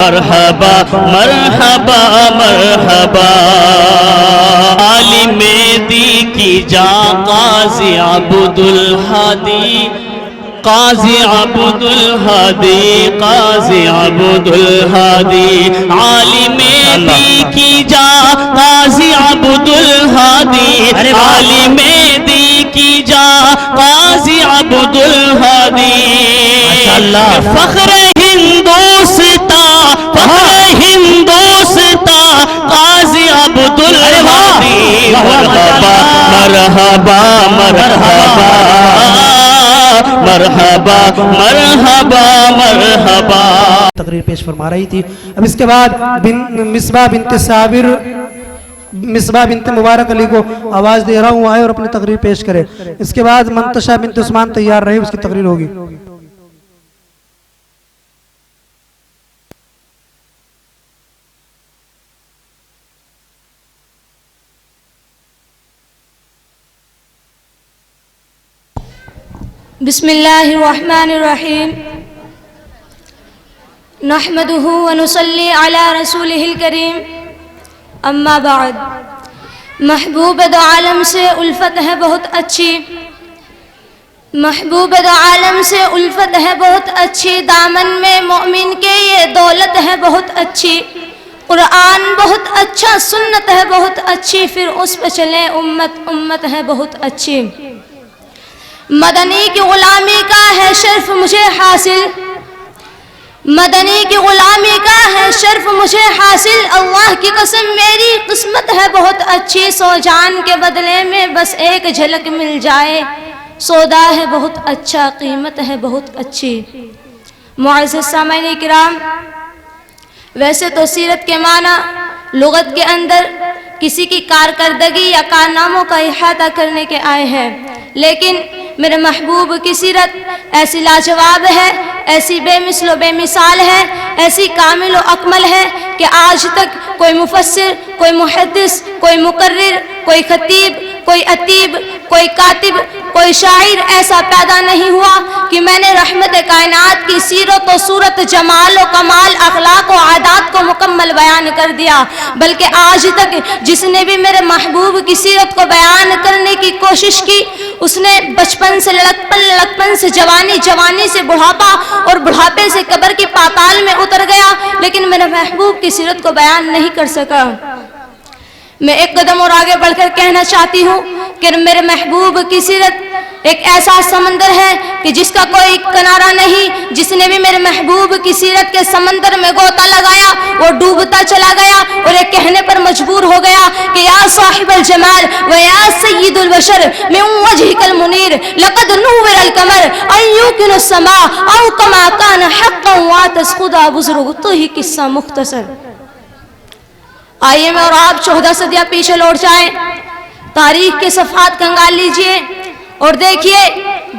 مرحبا مرحبا مرحبا عالم دی کی جا قاضی عبد الہادی قاضی عبد الہادی قاضی عبد الہادی عالم دی کی جا قاضی عبد الہادی عالم دی کی جا قاضی عبد الہادی فخر ہندوستان فخر ہندوستان قاضی عبد الہادی مرحبا مرحبا مرحبا مرحبا مرحبا مرحبا تقریر پیش فرما رہی تھی. اب اس کے بعد مصباح بنت صابر مصباح بنت مبارک علی کو آواز دے رہا ہوں آئے اور اپنی تقریر پیش کرے. اس کے بعد منتشا بنت عثمان تیار رہے, اس کی تقریر ہوگی. بسم اللہ الرحمن الرحیم نحمده ونصلی علی رسولہ الکریم اما بعد. محبوب دو عالم سے الفت ہے بہت اچھی, محبوب دو عالم سے الفت ہے بہت اچھی, دامن میں مومن کے یہ دولت ہے بہت اچھی. قرآن بہت اچھا, سنت ہے بہت اچھی, پھر اس پہ چلیں امت امت ہے بہت اچھی. مدنی کی غلامی کا ہے شرف مجھے حاصل, مدنی کی غلامی کا ہے شرف مجھے حاصل. اللہ کی قسم میری قسمت ہے بہت اچھی, سو جان کے بدلے میں بس ایک جھلک مل جائے, سودا ہے بہت اچھا, قیمت ہے بہت اچھی. معزز سامعین کرام, ویسے تو سیرت کے معنی لغت کے اندر کسی کی کارکردگی یا کارناموں کا احاطہ کرنے کے آئے ہیں, لیکن میرے محبوب کی سیرت ایسی لاجواب ہے, ایسی بے مثل و بے مثال ہے, ایسی کامل و اکمل ہے کہ آج تک کوئی مفسر, کوئی محدث, کوئی مقرر, کوئی خطیب, کوئی ادیب, کوئی کاتب, کوئی شاعر ایسا پیدا نہیں ہوا کہ میں نے رحمت کائنات کی سیرت و صورت, جمال و کمال, اخلاق و عادات کو مکمل بیان کر دیا. بلکہ آج تک جس نے بھی میرے محبوب کی سیرت کو بیان کرنے کی کوشش کی, اس نے بچپن سے لڑکپن, لڑکپن سے جوانی, جوانی سے بڑھاپا اور بڑھاپے سے قبر کی پاتال میں اتر گیا, لیکن میرے محبوب کی سیرت کو بیان نہیں کر سکا. میں ایک قدم اور آگے بڑھ کر کہنا چاہتی ہوں کہ میرے محبوب کی سیرت ایک ایسا سمندر ہے کہ جس کا کوئی کنارہ نہیں. جس نے بھی میرے محبوب کی سیرت کے سمندر میں غوطہ لگایا وہ ڈوبتا چلا گیا اور یہ کہنے پر مجبور ہو گیا کہ یا صاحب الجمال و یا سید البشر من وجهك المنیر لقد نور القمر ان يوقن السماء او كما كان حقا واتس خدا بزرگ. تو ہی قصہ مختصر. آئیے میں اور آپ 14 صدیاں پیچھے لوٹ جائیں, تاریخ کے صفحات کنگال لیجئے اور دیکھیے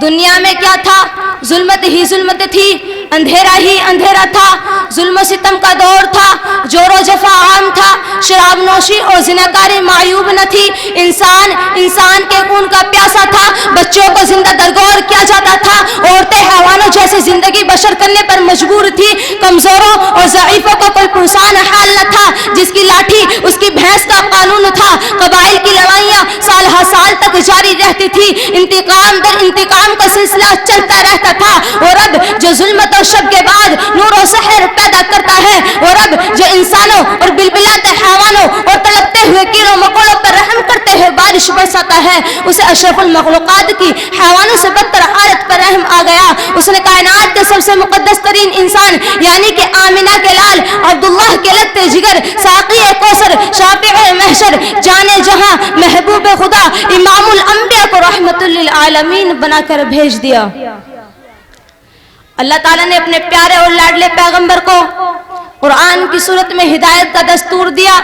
دنیا میں کیا تھا. ظلمت ہی ظلمت تھی, اندھیرا ہی اندھیرا تھا, ظلم و ستم کا دور تھا, جور و جفا عام تھا, شراب نوشی اور زناکاری معیوب نہ تھی. انسان کے خون کا پیاسا تھا, بچوں کو زندہ درگور کیا جاتا تھا, عورتیں حیوانوں جیسے زندگی بشر کرنے پر مجبور تھی, کمزوروں اور ضعیفوں کو کوئی پرسان حال نہ تھا, جس کی لاٹھی اس کی بھینس کا قانون تھا. قبائل کی لڑائیاں سال ہر سال تک جاری رہتی تھی, انتقام در انتقام کا سلسلہ چلتا رہتا تھا. اور اب جو ظلمت اور شب کے بعد نور و سحر پیدا کرتا ہے, اور اب جو انسانوں اور بلبلاتے حیوانوں اور تڑپتے ہوئے کیڑوں مکوڑوں پر رحم کرتے ہوئے بارش برساتا ہے, اسے اشرف المخلوقات کی حیوانوں سے بدتر حالت پر رحم آ گیا. اس نے کائنات کے سب سے مقدس ترین انسان یعنی کہ آمنہ کے لال, عبداللہ کے لگتے جگر, ساقی کوثر, شافع محشر, جانے جہاں, محبوب خدا, امام الانبیاء کو رحمت للعالمین بنا کر بھیج دیا. اللہ تعالیٰ نے اپنے پیارے اور لاڈلے پیغمبر کو قرآن کی صورت میں ہدایت کا دستور دیا,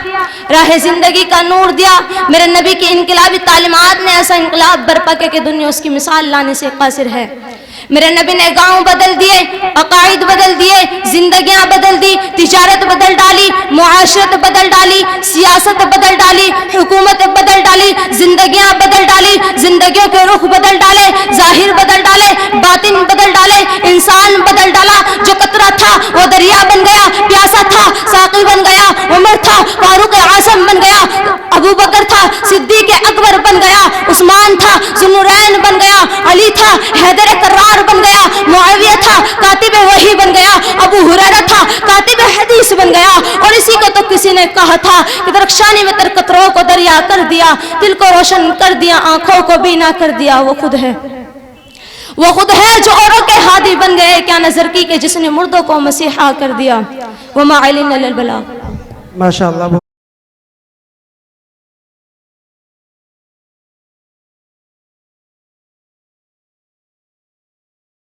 راہ زندگی کا نور دیا. میرے نبی کی انقلابی تعلیمات نے ایسا انقلاب برپا کہ دنیا اس کی مثال لانے سے قاصر ہے. میرے نبی نے گاؤں بدل دیے, عقائد بدل دیے, زندگیاں بدل دی, تجارت بدل ڈالی, معاشرت بدل ڈالی, سیاست بدل ڈالی, حکومت بدل ڈالی, زندگیاں بدل ڈالی, زندگیوں کے رخ بدل ڈالے, ظاہر بدل ڈالے, باطن بدل ڈالے, انسان بدل ڈالا. جو قطرہ تھا وہ دریا بن گیا, پیاسا تھا بن گیا, عمر تھا فاروق اعظم بن گیا, ابو بکر تھا صدیق اکبر بن گیا, عثمان تھا ذوالنورین بن گیا, علی تھا حیدر کرار بن گیا, معاویہ تھا کاتب وحی بن گیا, ابو ہریرہ تھا کاتب حدیث بن گیا. اور اسی کو تو کسی نے کہا تھا کہ درخشانی میں تر قطروں کو دریا کر دیا, دل کو روشن کر دیا, آنکھوں کو بینا کر دیا. وہ خود ہے, وہ خود ہے جو اوروں کے ہادی بن گئے, کیا نظر کی کہ جس نے مردوں کو مسیحا کر دیا. وما علینا الا البلاغ. ماشاء اللہ.